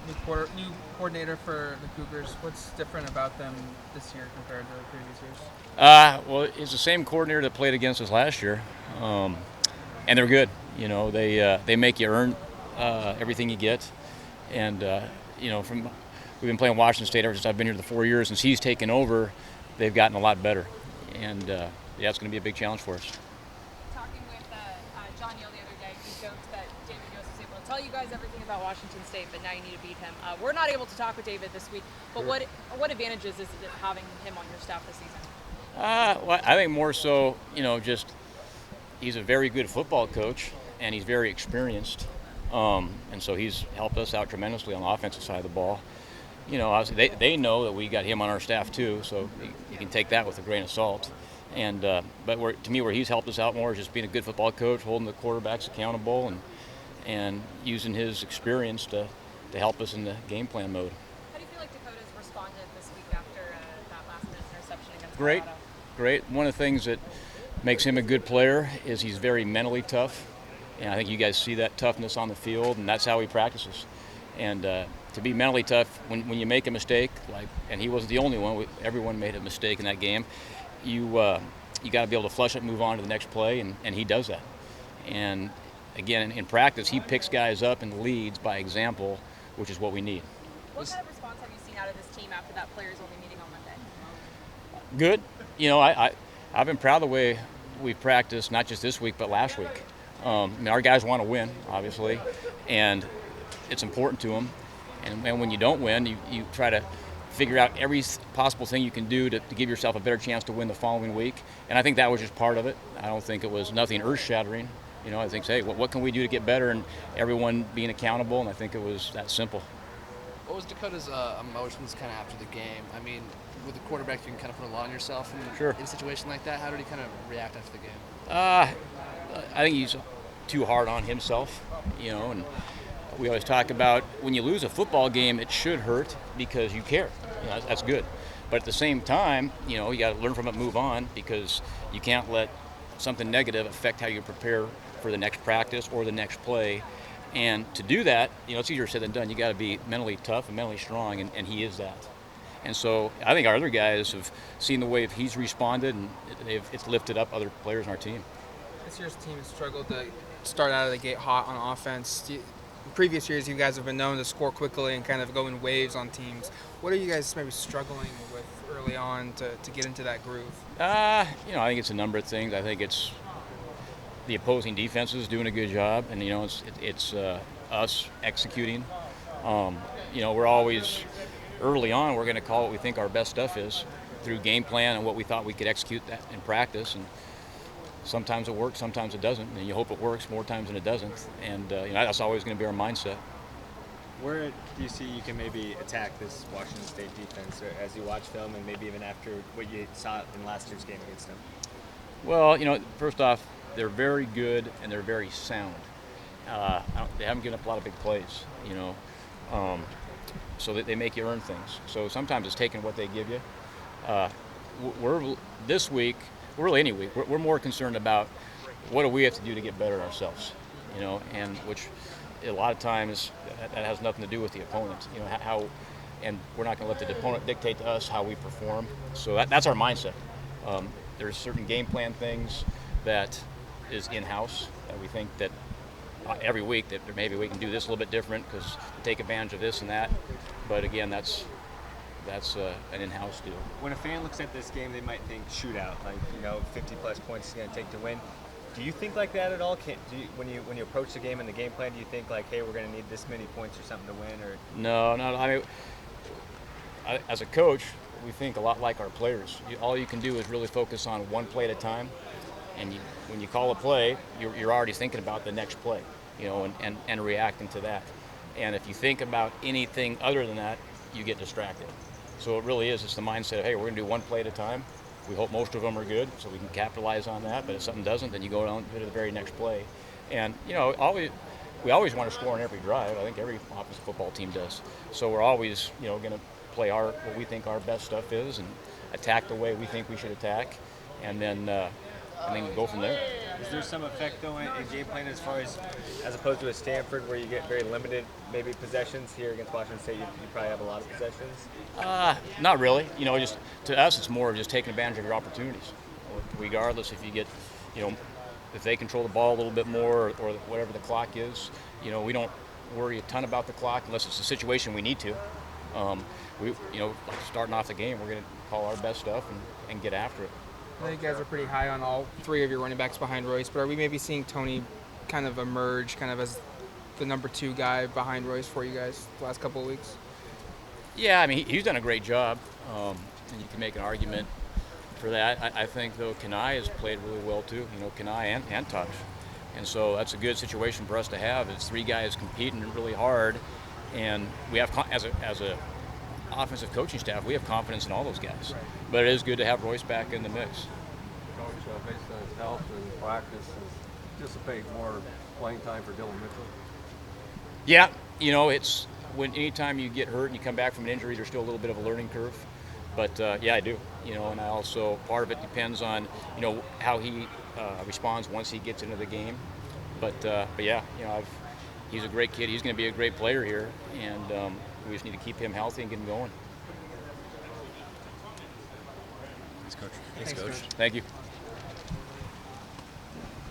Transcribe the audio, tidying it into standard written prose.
new coordinator for the Cougars. What's different about them this year compared to the previous years? Well, it's the same coordinator that played against us last year, um, and they're good. They make you earn everything you get, and from we've been playing Washington State ever since I've been here the 4 years. Since he's taken over, they've gotten a lot better, and yeah, it's going to be a big challenge for us. Talking with John Neal the other day, he joked that David Yost was able to tell you guys everything about Washington State, but now you need to beat him. We're not able to talk with David this week, but what advantages is it having him on your staff this season? Well, I think more so, just he's a very good football coach and he's very experienced, and so he's helped us out tremendously on the offensive side of the ball. Obviously they know that we got him on our staff too, so you can take that with a grain of salt. And but to me, where he's helped us out more is just being a good football coach, holding the quarterbacks accountable, and using his experience to help us in the game plan mode. How do you feel like Dakota's responded this week after that last-minute interception against Great, Colorado? great. One of the things that makes him a good player is he's very mentally tough, and I think you guys see that toughness on the field, and that's how he practices. And to be mentally tough when you make a mistake, and he wasn't the only one. Everyone made a mistake in that game. You got to be able to flush it, move on to the next play, and he does that. And again, in practice, he picks guys up and leads by example, which is what we need. What kind of response have you seen out of this team after that players-only meeting on Monday? Good. I've been proud of the way we've practiced, not just this week, but last week. Our guys want to win, obviously, and it's important to them. And when you don't win, you try to figure out every possible thing you can do to give yourself a better chance to win the following week. And I think that was just part of it. I don't think it was nothing earth-shattering. I think, hey, what can we do to get better, and everyone being accountable, and I think it was that simple. What was Dakota's emotions kind of after the game? I mean, with the quarterback, you can kind of put a lot on yourself Sure. in a situation like that. How did he kind of react after the game? I think he's too hard on himself, and we always talk about when you lose a football game, it should hurt because you care. That's good. But at the same time, you got to learn from it, move on, because you can't let something negative affect how you prepare for the next practice or the next play. And to do that, it's easier said than done. You got to be mentally tough and mentally strong, and he is that. And so I think our other guys have seen the way he's responded, and it's lifted up other players on our team. This year's team has struggled to start out of the gate hot on offense. In previous years, you guys have been known to score quickly and kind of go in waves on teams. What are you guys maybe struggling with early on to get into that groove? I think it's a number of things. I think it's the opposing defenses doing a good job, and it's us executing. We're always early on. We're going to call what we think our best stuff is through game plan and what we thought we could execute that in practice. And sometimes it works, sometimes it doesn't, and you hope it works more times than it doesn't. And that's always going to be our mindset. Where do you see you can maybe attack this Washington State defense as you watch film, and maybe even after what you saw in last year's game against them? Well, first off, they're very good and they're very sound. They haven't given up a lot of big plays, so that they make you earn things. So sometimes it's taking what they give you. We're this week, really any week, we're more concerned about what do we have to do to get better ourselves, and which a lot of times that has nothing to do with the opponent, how, and we're not going to let the opponent dictate to us how we perform. So that's our mindset. There's certain game plan things that is in-house that we think that every week that maybe we can do this a little bit different because take advantage of this and that. But again, that's an in-house deal. When a fan looks at this game, they might think shootout, 50-plus points is going to take to win. Do you think like that at all? When you approach the game and the game plan, do you think like, hey, we're going to need this many points or something to win? Or No. I mean, as a coach, we think a lot like our players. All you can do is really focus on one play at a time, and when you call a play, you're already thinking about the next play, and reacting to that. And if you think about anything other than that, you get distracted. So it really is. It's the mindset of, hey, we're going to do one play at a time. We hope most of them are good, so we can capitalize on that. But if something doesn't, then you go on to the very next play. And we always want to score on every drive. I think every offensive football team does. So we're always, going to play what we think our best stuff is, and attack the way we think we should attack, and then go from there. Is there some effect though in game plan as opposed to a Stanford where you get very limited maybe possessions? Here against Washington State, you probably have a lot of possessions. Not really. Just to us, it's more of just taking advantage of your opportunities. Regardless if you get, if they control the ball a little bit more or whatever the clock is, we don't worry a ton about the clock unless it's a situation we need to. Like starting off the game, we're going to call our best stuff and get after it. I know you guys are pretty high on all three of your running backs behind Royce, but are we maybe seeing Tony kind of emerge kind of as the number 2 guy behind Royce for you guys the last couple of weeks? Yeah, I mean, he's done a great job, and you can make an argument for that. I think, though, Kenai has played really well, too, Kenai and Touch. And so that's a good situation for us to have. It's 3 guys competing really hard, and we have, as a offensive coaching staff, we have confidence in all those guys. Right. But it is good to have Royce back in the mix. Coach, based on his health and practice, anticipate more playing time for Dylan Mitchell? Yeah, it's anytime you get hurt and you come back from an injury, there's still a little bit of a learning curve. But yeah, I do. And I also, part of it depends on how he responds once he gets into the game. But yeah, he's a great kid. He's going to be a great player here, and we just need to keep him healthy and get him going. Thanks, Coach. Thank you.